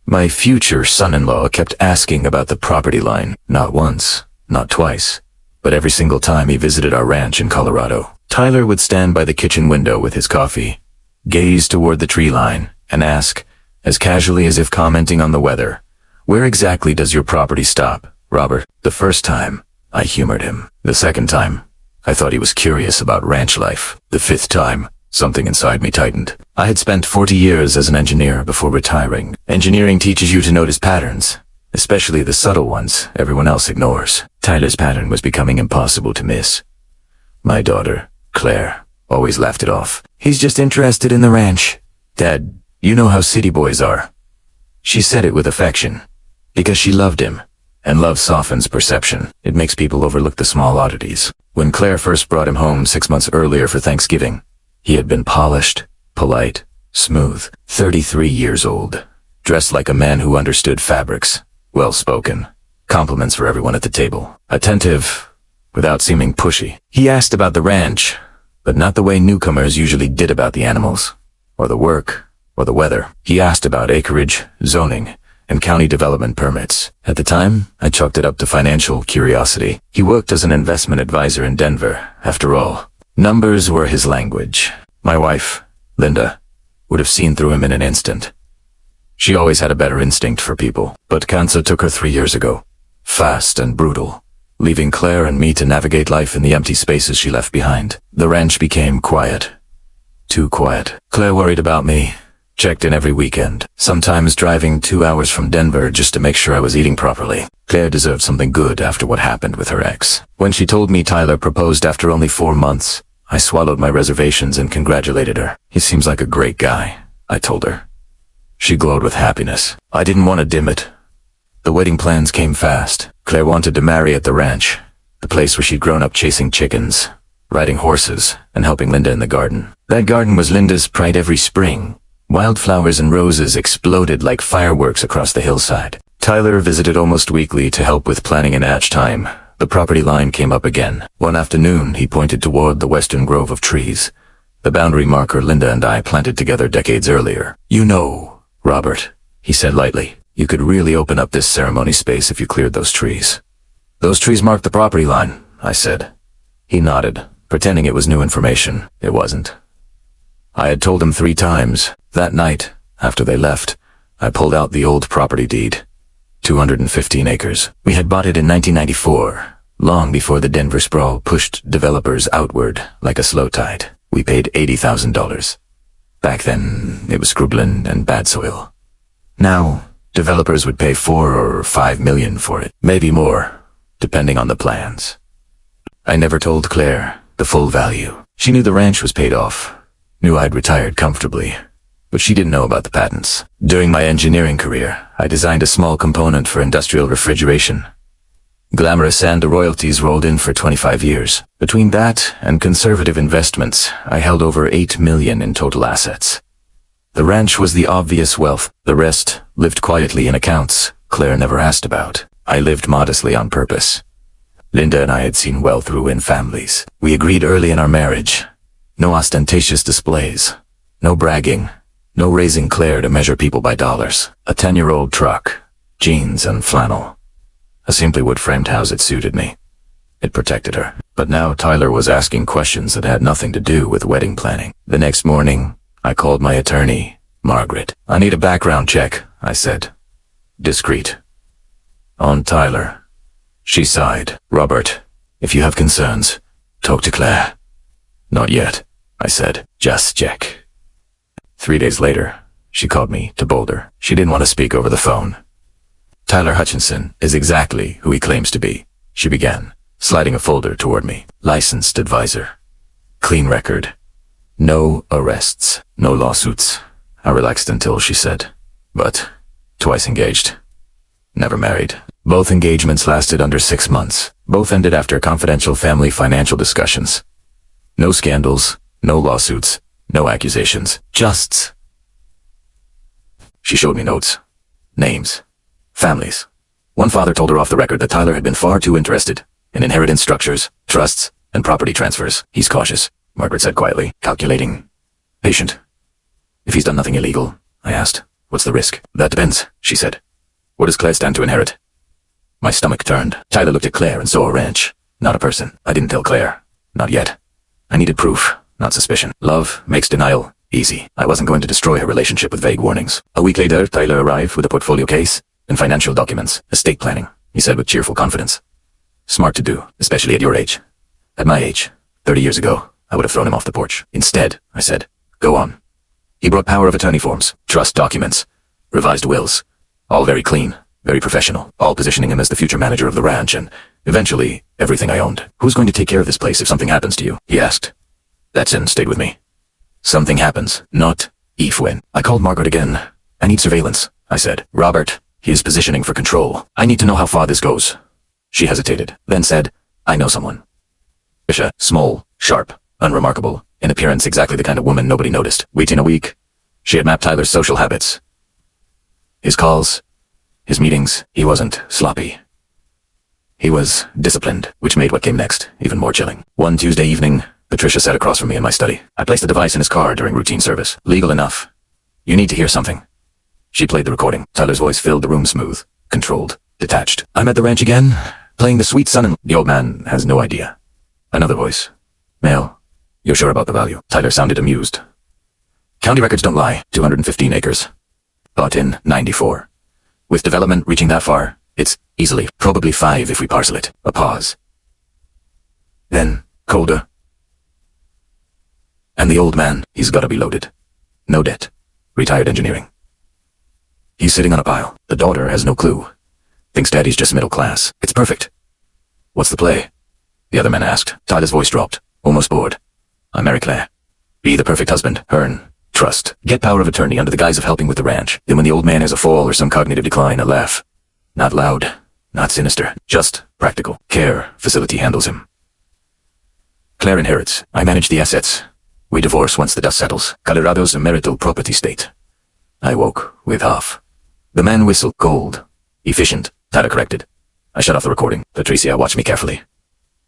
My future son-in-law kept asking about the property line, not once, not twice, but every single time he visited our ranch in Colorado. Tyler would stand by the kitchen window with his coffee, gaze toward the tree line, and ask, as casually as if commenting on the weather, "Where exactly does your property stop, Robert?" The first time, I humored him. The second time, I thought he was curious about ranch life. The fifth time, something inside me tightened. I had spent 40 years as an engineer before retiring. Engineering teaches you to notice patterns, especially the subtle ones everyone else ignores. Tyler's pattern was becoming impossible to miss. My daughter, Claire, always laughed it off. "He's just interested in the ranch. Dad, you know how city boys are." She said it with affection, because she loved him, and love softens perception. It makes people overlook the small oddities. When Claire first brought him home 6 months earlier for Thanksgiving, he had been polished, polite, smooth, 33 years old, dressed like a man who understood fabrics, well-spoken, compliments for everyone at the table, attentive, without seeming pushy. He asked about the ranch, but not the way newcomers usually did about the animals, or the work, or the weather. He asked about acreage, zoning, and county development permits. At the time, I chalked it up to financial curiosity. He worked as an investment advisor in Denver, after all. Numbers were his language. My wife, Linda, would have seen through him in an instant. She always had a better instinct for people, but cancer took her 3 years ago. Fast and brutal, leaving Claire and me to navigate life in the empty spaces she left behind. The ranch became quiet. Too quiet. Claire worried about me, checked in every weekend, sometimes driving 2 hours from Denver just to make sure I was eating properly. Claire deserved something good after what happened with her ex. When she told me Tyler proposed after only 4 months, I swallowed my reservations and congratulated her. "He seems like a great guy," I told her. She glowed with happiness. I didn't want to dim it. The wedding plans came fast. Claire wanted to marry at the ranch, the place where she'd grown up chasing chickens, riding horses, and helping Linda in the garden. That garden was Linda's pride every spring. Wildflowers and roses exploded like fireworks across the hillside. Tyler visited almost weekly to help with planning and hatch time. The property line came up again. One afternoon, he pointed toward the western grove of trees, the boundary marker Linda and I planted together decades earlier. "You know, Robert," he said lightly, "you could really open up this ceremony space if you cleared those trees." "Those trees mark the property line," I said. He nodded, pretending it was new information. It wasn't. I had told him 3 times. That night, after they left, I pulled out the old property deed. 215 acres. We had bought it in 1994, long before the Denver sprawl pushed developers outward like a slow tide. We paid $80,000. Back then, it was scrubland and bad soil. Now, developers would pay 4 or 5 million for it, maybe more, depending on the plans. I never told Claire the full value. She knew the ranch was paid off, knew I'd retired comfortably, but she didn't know about the patents. During my engineering career, I designed a small component for industrial refrigeration. Glamorous and the royalties rolled in for 25 years. Between that and conservative investments, I held over 8 million in total assets. The ranch was the obvious wealth. The rest lived quietly in accounts Claire never asked about. I lived modestly on purpose. Linda and I had seen well through in families. We agreed early in our marriage. No ostentatious displays. No bragging. No raising Claire to measure people by dollars. A 10-year-old truck, jeans and flannel. A simply wood-framed house that suited me. It protected her. But now Tyler was asking questions that had nothing to do with wedding planning. The next morning, I called my attorney, Margaret. "I need a background check," I said. Discreet. "On Tyler." She sighed. "Robert, if you have concerns, talk to Claire." "Not yet," I said. "Just check." 3 days later, she called me to Boulder. She didn't want to speak over the phone. "Tyler Hutchinson is exactly who he claims to be," she began, sliding a folder toward me. "Licensed advisor. Clean record. No arrests. No lawsuits." I relaxed until she said, "But twice engaged. Never married." Both engagements lasted under 6 months. Both ended after confidential family financial discussions. No scandals, no lawsuits, no accusations. Just. She showed me notes. Names. Families. One father told her off the record that Tyler had been far too interested in inheritance structures, trusts, and property transfers. "He's cautious," Margaret said quietly, "calculating, patient." "If he's done nothing illegal," I asked, What's the risk? That depends, she said. What does Claire stand to inherit? My stomach turned. Tyler looked at Claire and saw a ranch, not a person. I didn't tell Claire. Not yet. I needed proof, not suspicion. Love makes denial easy. I wasn't going to destroy her relationship with vague warnings. A week later, Tyler arrived with a portfolio case and financial documents. Estate planning, he said with cheerful confidence. Smart to do, especially at your age. At my age, 30 years ago, I would have thrown him off the porch. Instead, I said, go on. He brought power of attorney forms, trust documents, revised wills. All very clean, very professional, all positioning him as the future manager of the ranch and, eventually, everything I owned. Who's going to take care of this place if something happens to you? He asked. That sentence stayed with me. Something happens, not if when. I called Margaret again. I need surveillance, I said. Robert, he is positioning for control. I need to know how far this goes. She hesitated, then said, I know someone. Patricia, small, sharp, unremarkable, in appearance exactly the kind of woman nobody noticed. Waiting a week. She had mapped Tyler's social habits. His calls, his meetings, he wasn't sloppy. He was disciplined, which made what came next even more chilling. One Tuesday evening, Patricia sat across from me in my study. I placed the device in his car during routine service. Legal enough. You need to hear something. She played the recording. Tyler's voice filled the room smooth, controlled, detached. I'm at the ranch again, playing the sweet son-in-law. The old man has no idea. Another voice. Male. You're sure about the value? Tyler sounded amused. County records don't lie. 215 acres. Bought in 94. With development reaching that far, it's easily, probably 5 if we parcel it. A pause. Then, colder. And the old man, he's gotta be loaded. No debt. Retired engineering. He's sitting on a pile. The daughter has no clue. Thinks daddy's just middle class. It's perfect. What's the play? The other man asked. Tyler's voice dropped. Almost bored. I marry Claire. Be the perfect husband. Earn. Trust. Get power of attorney under the guise of helping with the ranch. Then when the old man has a fall or some cognitive decline, a laugh. Not loud. Not sinister. Just practical. Care. Facility handles him. Claire inherits. I manage the assets. We divorce once the dust settles. Colorado's a marital property state. I woke with half. The man whistled. Cold. Efficient. Tyler corrected. I shut off the recording. Patricia watched me carefully.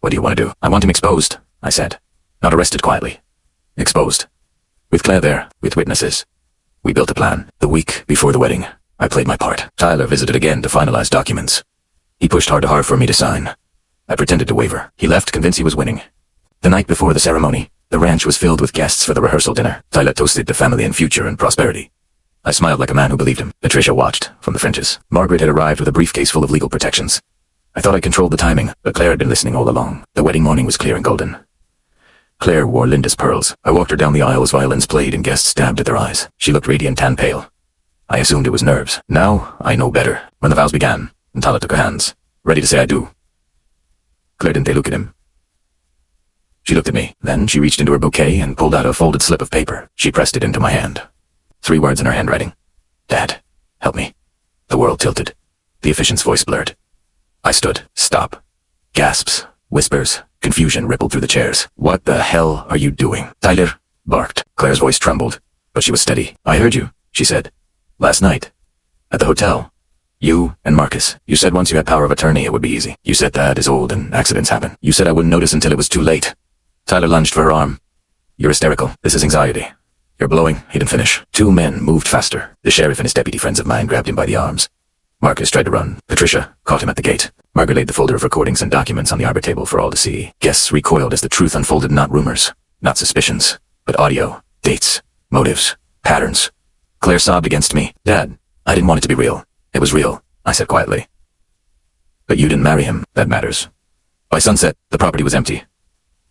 What do you want to do? I want him exposed, I said. Not arrested quietly. Exposed. With Claire there, with witnesses. We built a plan. The week before the wedding, I played my part. Tyler visited again to finalize documents. He pushed hard for me to sign. I pretended to waver. He left convinced he was winning. The night before the ceremony, the ranch was filled with guests for the rehearsal dinner. Tyler toasted to family and future and prosperity. I smiled like a man who believed him. Patricia watched from the fringes. Margaret had arrived with a briefcase full of legal protections. I thought I controlled the timing, but Claire had been listening all along. The wedding morning was clear and golden. Claire wore Linda's pearls. I walked her down the aisle as violins played and guests stabbed at their eyes. She looked radiant and pale. I assumed it was nerves. Now, I know better. When the vows began, and Tyler took her hands, ready to say I do. Claire didn't look at him. She looked at me. Then she reached into her bouquet and pulled out a folded slip of paper. She pressed it into my hand. 3 words in her handwriting. Dad, help me. The world tilted. The officiant's voice blurred. I stood. Stop. Gasps. Whispers. Confusion rippled through the chairs. What the hell are you doing? Tyler barked. Claire's voice trembled, but she was steady. I heard you, she said. Last night. At the hotel. You and Marcus. You said once you had power of attorney it would be easy. You said Dad is old and accidents happen. You said I wouldn't notice until it was too late. Tyler lunged for her arm. You're hysterical. This is anxiety. You're blowing. He didn't finish. 2 men moved faster. The sheriff and his deputy friends of mine grabbed him by the arms. Marcus tried to run. Patricia caught him at the gate. Margaret laid the folder of recordings and documents on the arbor table for all to see. Guests recoiled as the truth unfolded, not rumors, not suspicions, but audio, dates, motives, patterns. Claire sobbed against me. Dad, I didn't want it to be real. It was real, I said quietly. But you didn't marry him. That matters. By sunset, the property was empty.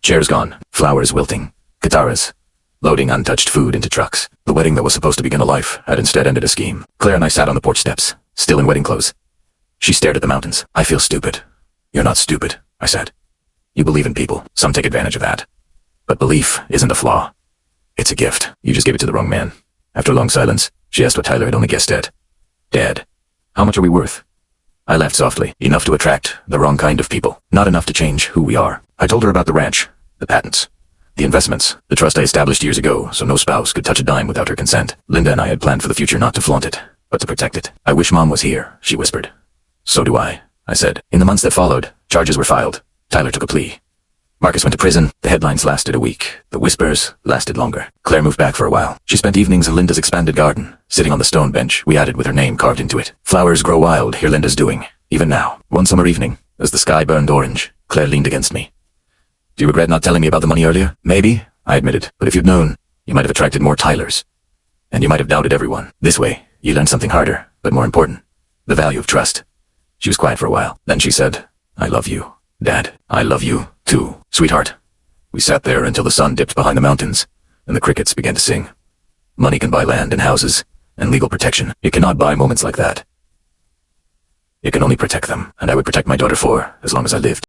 Chairs gone, flowers wilting, guitars, loading untouched food into trucks. The wedding that was supposed to begin a life had instead ended a scheme. Claire and I sat on the porch steps, still in wedding clothes. She stared at the mountains. I feel stupid. You're not stupid, I said. You believe in people. Some take advantage of that. But belief isn't a flaw. It's a gift. You just gave it to the wrong man. After a long silence, she asked what Tyler had only guessed at. Dad, how much are we worth? I laughed softly. Enough to attract the wrong kind of people. Not enough to change who we are. I told her about the ranch, the patents, the investments, the trust I established years ago so no spouse could touch a dime without her consent. Linda and I had planned for the future not to flaunt it, but to protect it. I wish Mom was here, she whispered. So do I said. In the months that followed, charges were filed. Tyler took a plea. Marcus went to prison. The headlines lasted a week. The whispers lasted longer. Claire moved back for a while. She spent evenings in Linda's expanded garden, Sitting on the stone bench, we added with her name carved into it. Flowers grow wild, here Linda's doing. Even now. One summer evening, as the sky burned orange, Claire leaned against me. Do you regret not telling me about the money earlier? Maybe, I admitted. But if you'd known, you might have attracted more Tylers. And you might have doubted everyone. This way, you learned something harder, but more important. The value of trust. She was quiet for a while. Then she said, I love you, Dad. I love you, too, sweetheart. We sat there until the sun dipped behind the mountains, and the crickets began to sing. Money can buy land and houses, and legal protection. It cannot buy moments like that. It can only protect them, and I would protect my daughter for as long as I lived.